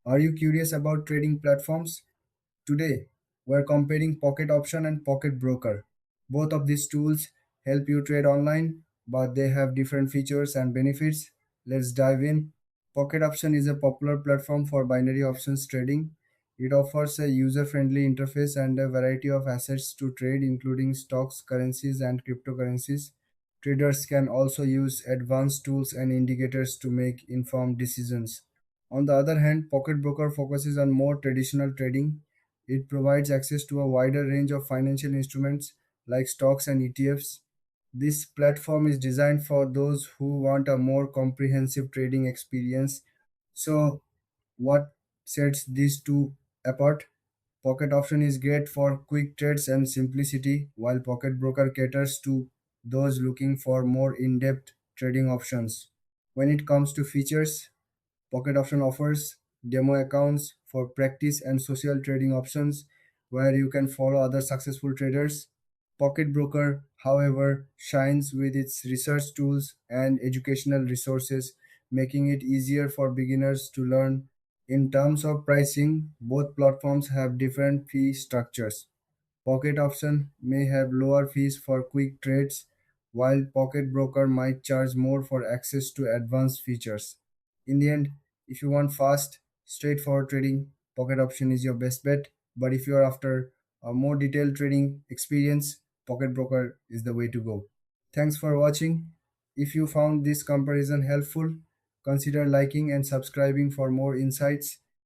Are you curious about trading platforms? Today, we're comparing Pocket Option and Pocket Broker. Both of these tools help you trade online, but they have different features and benefits. Let's dive in. Pocket Option is a popular platform for binary options trading. It offers a user friendly interface and a variety of assets to trade, including stocks, currencies, and cryptocurrencies. Traders can also use advanced tools and indicators to make informed decisions. On the other hand, Pocket Broker focuses on more traditional trading. It provides access to a wider range of financial instruments like stocks and ETFs. This platform is designed for those who want a more comprehensive trading experience. So, what sets these two apart? Pocket Option is great for quick trades and simplicity, while Pocket Broker caters to those looking for more in depth trading options. When it comes to features, Pocket Option offers demo accounts for practice and social trading options where you can follow other successful traders. Pocket Broker, however, shines with its research tools and educational resources, making it easier for beginners to learn. In terms of pricing, both platforms have different fee structures. Pocket Option may have lower fees for quick trades, while Pocket Broker might charge more for access to advanced features. In the end, if you want fast, straightforward trading, Pocket Option is your best bet. But if you are after a more detailed trading experience, Pocket Broker is the way to go. Thanks for watching. If you found this comparison helpful, consider liking and subscribing for more insights.